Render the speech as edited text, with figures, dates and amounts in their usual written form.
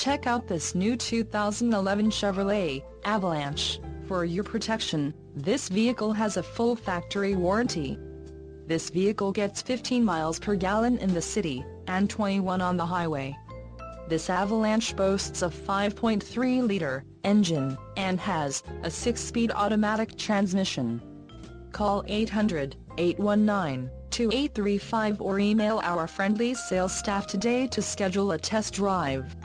Check out this new 2011 Chevrolet Avalanche. For your protection, this vehicle has a full factory warranty. This vehicle gets 15 miles per gallon in the city, and 21 on the highway. This Avalanche boasts a 5.3-liter engine, and has a 6-speed automatic transmission. Call 800-819-2835 or email our friendly sales staff today to schedule a test drive.